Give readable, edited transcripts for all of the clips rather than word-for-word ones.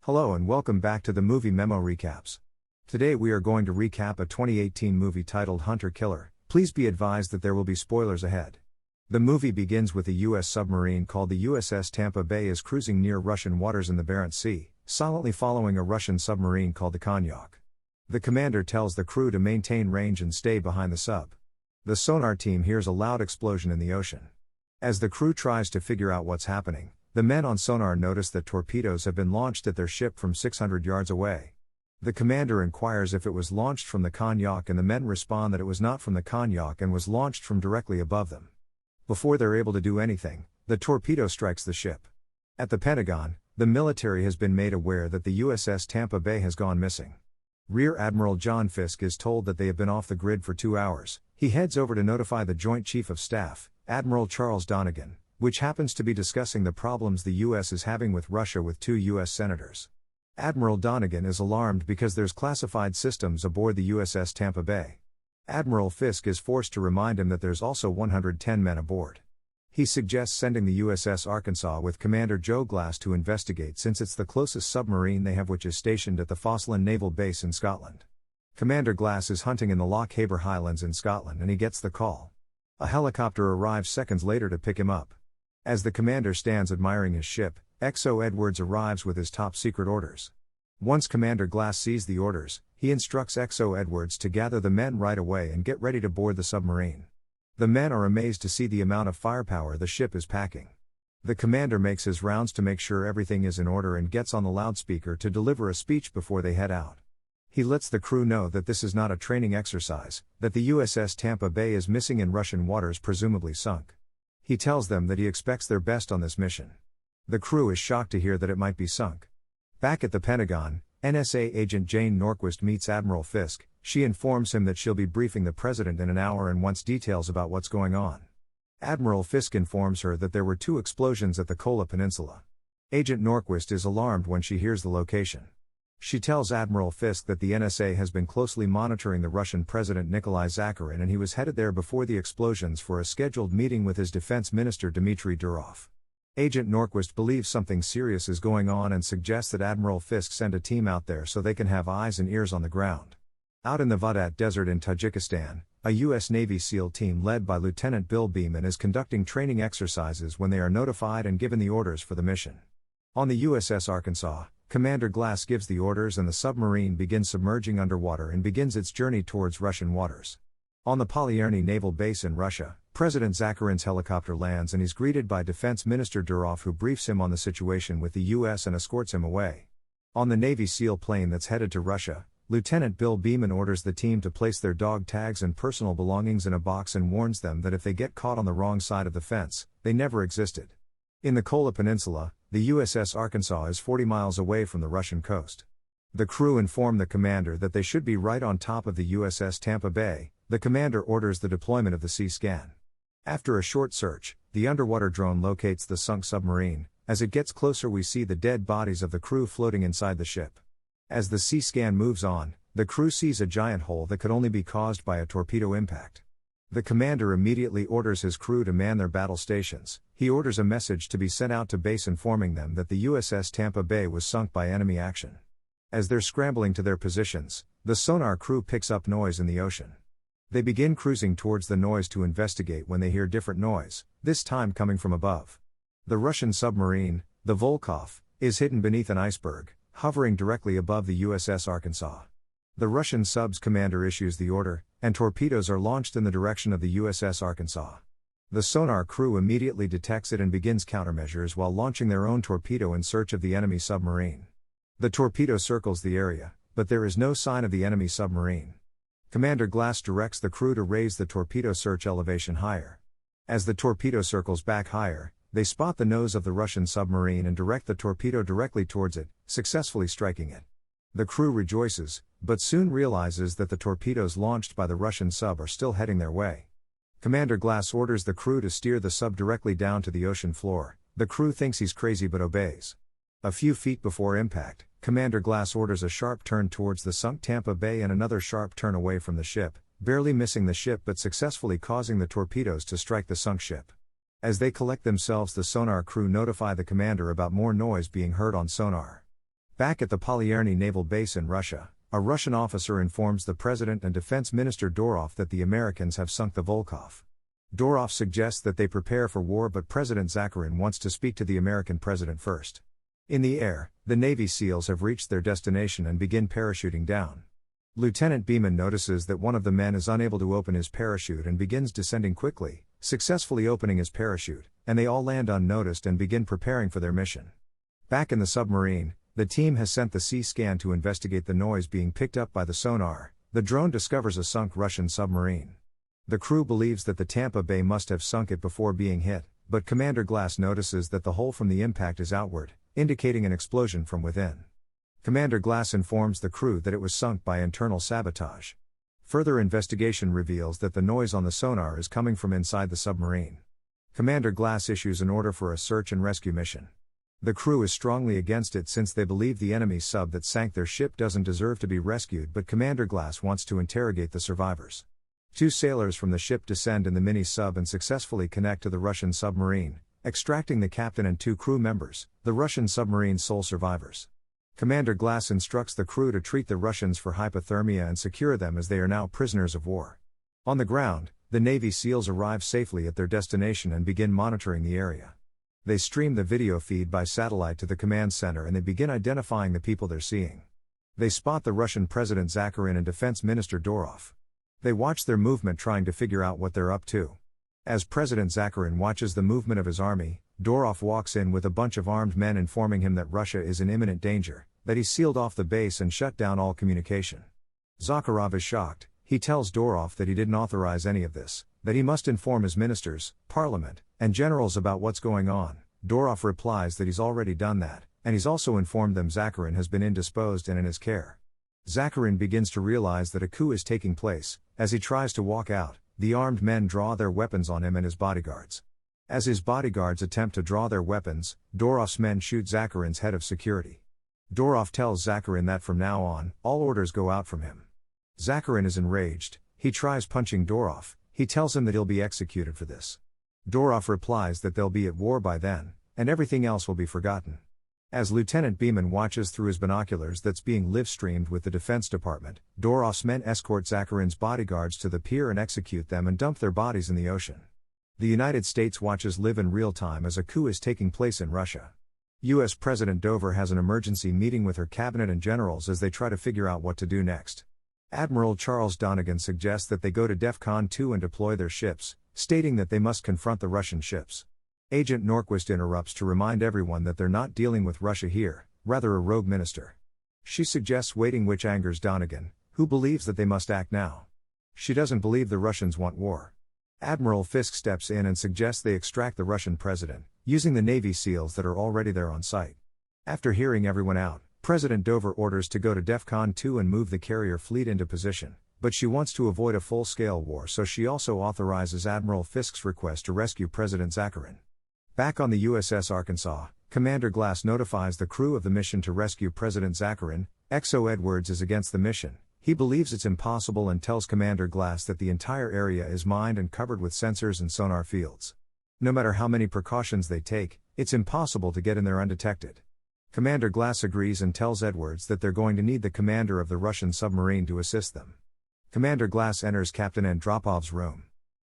Hello and welcome back to the Movie Memo Recaps. Today we are going to recap a 2018 movie titled Hunter Killer. Please be advised that there will be spoilers ahead. The movie begins with a U.S. submarine called the USS Tampa Bay is cruising near Russian waters in the Barents Sea, silently following a Russian submarine called the Konyak. The commander tells the crew to maintain range and stay behind the sub. The sonar team hears a loud explosion in the ocean. As the crew tries to figure out what's happening, the men on sonar notice that torpedoes have been launched at their ship from 600 yards away. The commander inquires if it was launched from the Konyak and the men respond that it was not from the Konyak and was launched from directly above them. Before they're able to do anything, the torpedo strikes the ship. At the Pentagon, the military has been made aware that the USS Tampa Bay has gone missing. Rear Admiral John Fisk is told that they have been off the grid for 2 hours. He heads over to notify the Joint Chief of Staff, Admiral Charles Donegan, which happens to be discussing the problems the U.S. is having with Russia with 2 U.S. senators. Admiral Donegan is alarmed because there's classified systems aboard the USS Tampa Bay. Admiral Fisk is forced to remind him that there's also 110 men aboard. He suggests sending the USS Arkansas with Commander Joe Glass to investigate since it's the closest submarine they have, which is stationed at the Fossland Naval Base in Scotland. Commander Glass is hunting in the Loch Haber Highlands in Scotland and he gets the call. A helicopter arrives seconds later to pick him up. As the commander stands admiring his ship, XO Edwards arrives with his top-secret orders. Once Commander Glass sees the orders, he instructs XO Edwards to gather the men right away and get ready to board the submarine. The men are amazed to see the amount of firepower the ship is packing. The commander makes his rounds to make sure everything is in order and gets on the loudspeaker to deliver a speech before they head out. He lets the crew know that this is not a training exercise, that the USS Tampa Bay is missing in Russian waters, presumably sunk. He tells them that he expects their best on this mission. The crew is shocked to hear that it might be sunk. Back at the Pentagon, NSA agent Jane Norquist meets Admiral Fisk. She informs him that she'll be briefing the president in an hour and wants details about what's going on. Admiral Fisk informs her that there were 2 explosions at the Kola Peninsula. Agent Norquist is alarmed when she hears the location. She tells Admiral Fisk that the NSA has been closely monitoring the Russian President Nikolai Zakharin and he was headed there before the explosions for a scheduled meeting with his defense minister Dmitry Durov. Agent Norquist believes something serious is going on and suggests that Admiral Fisk send a team out there so they can have eyes and ears on the ground. Out in the Vadat Desert in Tajikistan, a U.S. Navy SEAL team led by Lieutenant Bill Beeman is conducting training exercises when they are notified and given the orders for the mission. On the USS Arkansas, Commander Glass gives the orders and the submarine begins submerging underwater and begins its journey towards Russian waters. On the Polyerny Naval Base in Russia, President Zakharin's helicopter lands and he's greeted by Defense Minister Durov, who briefs him on the situation with the U.S. and escorts him away. On the Navy SEAL plane that's headed to Russia, Lieutenant Bill Beeman orders the team to place their dog tags and personal belongings in a box and warns them that if they get caught on the wrong side of the fence, they never existed. In the Kola Peninsula, the USS Arkansas is 40 miles away from the Russian coast. The crew inform the commander that they should be right on top of the USS Tampa Bay. The commander orders the deployment of the sea scan. After a short search, the underwater drone locates the sunk submarine. As it gets closer, we see the dead bodies of the crew floating inside the ship. As the sea scan moves on, the crew sees a giant hole that could only be caused by a torpedo impact. The commander immediately orders his crew to man their battle stations. He orders a message to be sent out to base informing them that the USS Tampa Bay was sunk by enemy action. As they're scrambling to their positions, the sonar crew picks up noise in the ocean. They begin cruising towards the noise to investigate when they hear different noise, this time coming from above. The Russian submarine, the Volkov, is hidden beneath an iceberg, hovering directly above the USS Arkansas. The Russian sub's commander issues the order, and torpedoes are launched in the direction of the USS Arkansas. The sonar crew immediately detects it and begins countermeasures while launching their own torpedo in search of the enemy submarine. The torpedo circles the area, but there is no sign of the enemy submarine. Commander Glass directs the crew to raise the torpedo search elevation higher. As the torpedo circles back higher, they spot the nose of the Russian submarine and direct the torpedo directly towards it, successfully striking it. The crew rejoices, but soon realizes that the torpedoes launched by the Russian sub are still heading their way. Commander Glass orders the crew to steer the sub directly down to the ocean floor. The crew thinks he's crazy but obeys. A few feet before impact, Commander Glass orders a sharp turn towards the sunk Tampa Bay and another sharp turn away from the ship, barely missing the ship but successfully causing the torpedoes to strike the sunk ship. As they collect themselves, the sonar crew notify the commander about more noise being heard on sonar. Back at the Polyerny naval base in Russia, a Russian officer informs the President and Defense Minister Durov that the Americans have sunk the Volkov. Durov suggests that they prepare for war, but President Zakharin wants to speak to the American president first. In the air, the Navy SEALs have reached their destination and begin parachuting down. Lieutenant Beeman notices that one of the men is unable to open his parachute and begins descending quickly, successfully opening his parachute, and they all land unnoticed and begin preparing for their mission. Back in the submarine, the team has sent the C-scan to investigate the noise being picked up by the sonar. The drone discovers a sunk Russian submarine. The crew believes that the Tampa Bay must have sunk it before being hit, but Commander Glass notices that the hole from the impact is outward, indicating an explosion from within. Commander Glass informs the crew that it was sunk by internal sabotage. Further investigation reveals that the noise on the sonar is coming from inside the submarine. Commander Glass issues an order for a search and rescue mission. The crew is strongly against it since they believe the enemy sub that sank their ship doesn't deserve to be rescued, but Commander Glass wants to interrogate the survivors. 2 sailors from the ship descend in the mini-sub and successfully connect to the Russian submarine, extracting the captain and 2 crew members, the Russian submarine's sole survivors. Commander Glass instructs the crew to treat the Russians for hypothermia and secure them as they are now prisoners of war. On the ground, the Navy SEALs arrive safely at their destination and begin monitoring the area. They stream the video feed by satellite to the command center and they begin identifying the people they're seeing. They spot the Russian President Zakharin and Defense Minister Durov. They watch their movement, trying to figure out what they're up to. As President Zakharin watches the movement of his army, Durov walks in with a bunch of armed men informing him that Russia is in imminent danger, that he's sealed off the base and shut down all communication. Zakharov is shocked. He tells Durov that he didn't authorize any of this, that he must inform his ministers, parliament, and generals about what's going on. Durov replies that he's already done that, and he's also informed them Zakharin has been indisposed and in his care. Zakharin begins to realize that a coup is taking place. As he tries to walk out, the armed men draw their weapons on him and his bodyguards. As his bodyguards attempt to draw their weapons, Durov's men shoot Zakharin's head of security. Durov tells Zakharin that from now on, all orders go out from him. Zakharin is enraged. He tries punching Durov. He tells him that he'll be executed for this. Durov replies that they'll be at war by then, and everything else will be forgotten. As Lieutenant Beeman watches through his binoculars that's being live-streamed with the Defense Department, Durov's men escort Zakharin's bodyguards to the pier and execute them and dump their bodies in the ocean. The United States watches live in real time as a coup is taking place in Russia. U.S. President Dover has an emergency meeting with her cabinet and generals as they try to figure out what to do next. Admiral Charles Donegan suggests that they go to DEFCON 2 and deploy their ships, stating that they must confront the Russian ships. Agent Norquist interrupts to remind everyone that they're not dealing with Russia here, rather a rogue minister. She suggests waiting, which angers Donegan, who believes that they must act now. She doesn't believe the Russians want war. Admiral Fisk steps in and suggests they extract the Russian president, using the Navy SEALs that are already there on site. After hearing everyone out, President Dover orders to go to DEFCON 2 and move the carrier fleet into position, but she wants to avoid a full-scale war, so she also authorizes Admiral Fisk's request to rescue President Zakharin. Back on the USS Arkansas, Commander Glass notifies the crew of the mission to rescue President Zakharin. XO Edwards is against the mission. He believes it's impossible and tells Commander Glass that the entire area is mined and covered with sensors and sonar fields. No matter how many precautions they take, it's impossible to get in there undetected. Commander Glass agrees and tells Edwards that they're going to need the commander of the Russian submarine to assist them. Commander Glass enters Captain Andropov's room.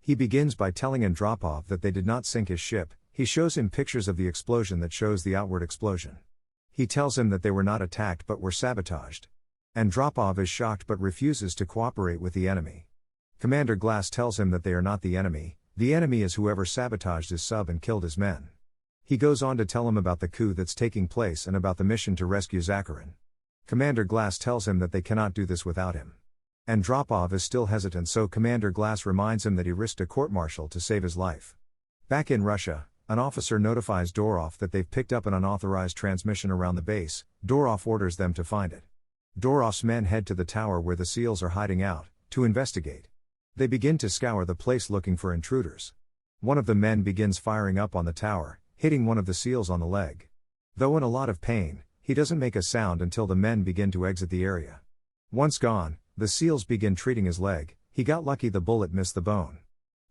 He begins by telling Andropov that they did not sink his ship. He shows him pictures of the explosion that shows the outward explosion. He tells him that they were not attacked but were sabotaged. Andropov is shocked but refuses to cooperate with the enemy. Commander Glass tells him that they are not the enemy is whoever sabotaged his sub and killed his men. He goes on to tell him about the coup that's taking place and about the mission to rescue Zakharin. Commander Glass tells him that they cannot do this without him. Andropov is still hesitant, so Commander Glass reminds him that he risked a court-martial to save his life. Back in Russia, an officer notifies Durov that they've picked up an unauthorized transmission around the base. Durov orders them to find it. Durov's men head to the tower where the SEALs are hiding out, to investigate. They begin to scour the place looking for intruders. One of the men begins firing up on the tower, hitting one of the SEALs on the leg. Though in a lot of pain, he doesn't make a sound until the men begin to exit the area. Once gone, the SEALs begin treating his leg. He got lucky the bullet missed the bone.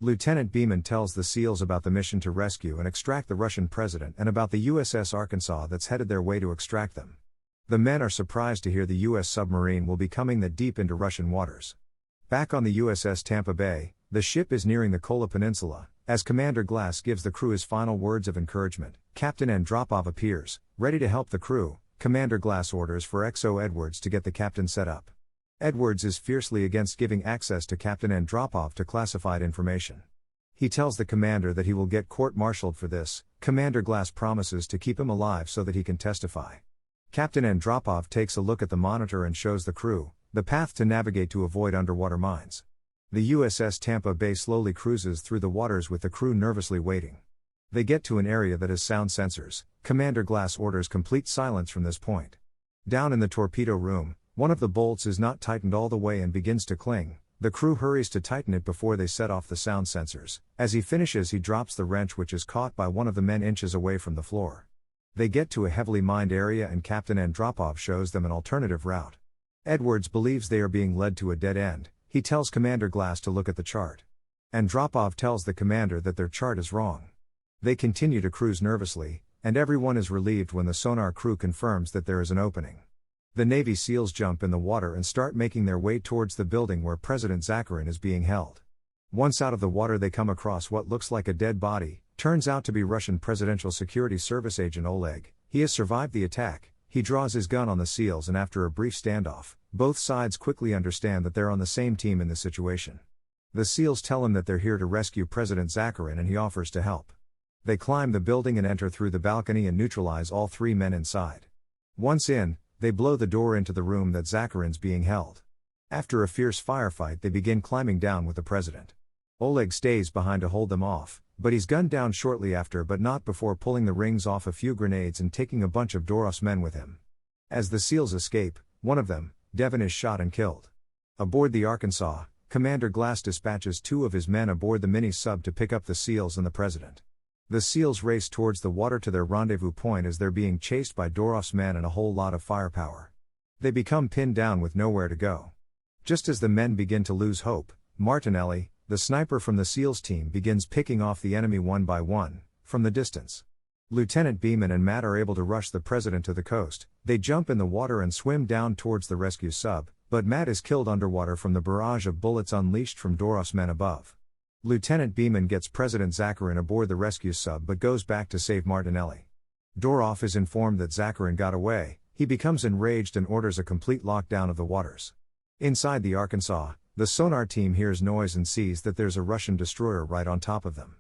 Lieutenant Beeman tells the SEALs about the mission to rescue and extract the Russian president and about the USS Arkansas that's headed their way to extract them. The men are surprised to hear the U.S. submarine will be coming that deep into Russian waters. Back on the USS Tampa Bay, the ship is nearing the Kola Peninsula. As Commander Glass gives the crew his final words of encouragement, Captain Andropov appears, ready to help the crew. Commander Glass orders for XO Edwards to get the captain set up. Edwards is fiercely against giving access to Captain Andropov to classified information. He tells the commander that he will get court-martialed for this. Commander Glass promises to keep him alive so that he can testify. Captain Andropov takes a look at the monitor and shows the crew the path to navigate to avoid underwater mines. The USS Tampa Bay slowly cruises through the waters with the crew nervously waiting. They get to an area that has sound sensors. Commander Glass orders complete silence from this point. Down in the torpedo room, one of the bolts is not tightened all the way and begins to cling. The crew hurries to tighten it before they set off the sound sensors. As he finishes, he drops the wrench, which is caught by one of the men inches away from the floor. They get to a heavily mined area and Captain Andropov shows them an alternative route. Edwards believes they are being led to a dead end. He tells Commander Glass to look at the chart. Andropov tells the commander that their chart is wrong. They continue to cruise nervously, and everyone is relieved when the sonar crew confirms that there is an opening. The Navy SEALs jump in the water and start making their way towards the building where President Zakharin is being held. Once out of the water, they come across what looks like a dead body. Turns out to be Russian Presidential Security Service agent Oleg. He has survived the attack. He draws his gun on the SEALs, and after a brief standoff, both sides quickly understand that they're on the same team in the situation. The SEALs tell him that they're here to rescue President Zakharin, and he offers to help. They climb the building and enter through the balcony and neutralize all three men inside. Once in, they blow the door into the room that Zakharin's being held. After a fierce firefight, they begin climbing down with the president. Oleg stays behind to hold them off, but he's gunned down shortly after, but not before pulling the rings off a few grenades and taking a bunch of Dorov's men with him. As the SEALs escape, one of them, Devon, is shot and killed. Aboard the Arkansas, Commander Glass dispatches two of his men aboard the mini-sub to pick up the SEALs and the president. The SEALs race towards the water to their rendezvous point as they're being chased by Dorov's men and a whole lot of firepower. They become pinned down with nowhere to go. Just as the men begin to lose hope, Martinelli, the sniper from the SEALs team, begins picking off the enemy one by one, from the distance. Lieutenant Beeman and Matt are able to rush the president to the coast. They jump in the water and swim down towards the rescue sub, but Matt is killed underwater from the barrage of bullets unleashed from Dorov's men above. Lieutenant Beeman gets President Zakharin aboard the rescue sub but goes back to save Martinelli. Dorov is informed that Zakharin got away. He becomes enraged and orders a complete lockdown of the waters. Inside the Arkansas, the sonar team hears noise and sees that there's a Russian destroyer right on top of them.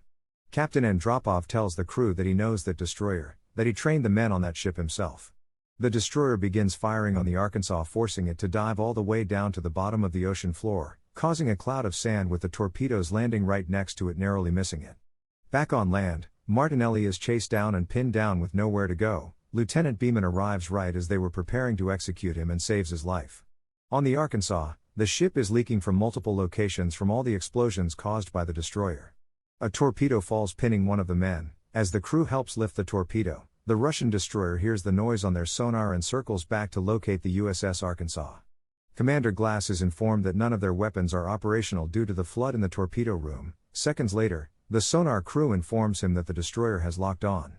Captain Andropov tells the crew that he knows that destroyer, that he trained the men on that ship himself. The destroyer begins firing on the Arkansas, forcing it to dive all the way down to the bottom of the ocean floor, causing a cloud of sand with the torpedoes landing right next to it, narrowly missing it. Back on land, Martinelli is chased down and pinned down with nowhere to go. Lieutenant Beeman arrives right as they were preparing to execute him and saves his life. On the Arkansas, the ship is leaking from multiple locations from all the explosions caused by the destroyer. A torpedo falls, pinning one of the men. As the crew helps lift the torpedo, the Russian destroyer hears the noise on their sonar and circles back to locate the USS Arkansas. Commander Glass is informed that none of their weapons are operational due to the flood in the torpedo room. Seconds later, the sonar crew informs him that the destroyer has locked on.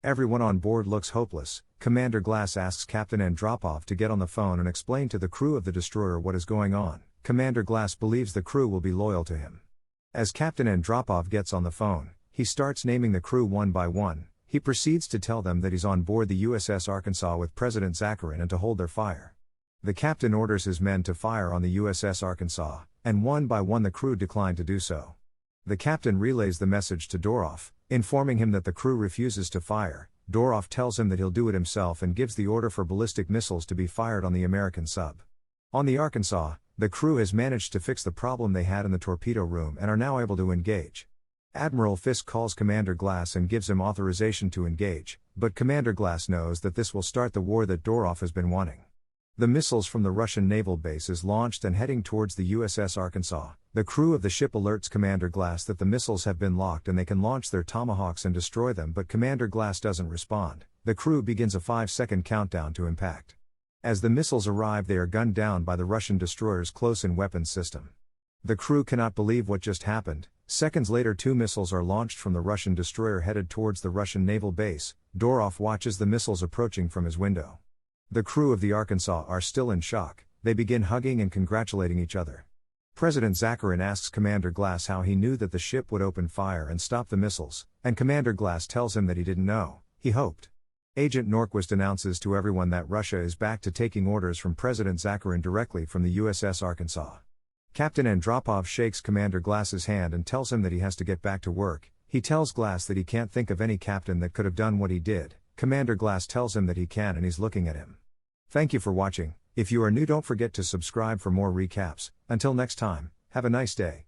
Everyone on board looks hopeless. Commander Glass asks Captain Andropov to get on the phone and explain to the crew of the destroyer what is going on. Commander Glass believes the crew will be loyal to him. As Captain Andropov gets on the phone, he starts naming the crew one by one. He proceeds to tell them that he's on board the USS Arkansas with President Zakharin and to hold their fire. The captain orders his men to fire on the USS Arkansas, and one by one the crew decline to do so. The captain relays the message to Dorov, informing him that the crew refuses to fire. Dorov tells him that he'll do it himself and gives the order for ballistic missiles to be fired on the American sub. On the Arkansas, the crew has managed to fix the problem they had in the torpedo room and are now able to engage. Admiral Fisk calls Commander Glass and gives him authorization to engage, but Commander Glass knows that this will start the war that Dorov has been wanting. The missiles from the Russian naval base is launched and heading towards the USS Arkansas. The crew of the ship alerts Commander Glass that the missiles have been locked and they can launch their tomahawks and destroy them, but Commander Glass doesn't respond. The crew begins a 5-second countdown to impact. As the missiles arrive, they are gunned down by the Russian destroyer's close-in weapons system. The crew cannot believe what just happened. Seconds later, 2 missiles are launched from the Russian destroyer headed towards the Russian naval base. Dorov watches the missiles approaching from his window. The crew of the Arkansas are still in shock, they begin hugging and congratulating each other. President Zakharin asks Commander Glass how he knew that the ship would open fire and stop the missiles, and Commander Glass tells him that he didn't know, he hoped. Agent Norquist announces to everyone that Russia is back to taking orders from President Zakharin directly from the USS Arkansas. Captain Andropov shakes Commander Glass's hand and tells him that he has to get back to work. He tells Glass that he can't think of any captain that could have done what he did. Commander Glass tells him that he can and he's looking at him. Thank you for watching. If you are new, don't forget to subscribe for more recaps. Until next time, have a nice day.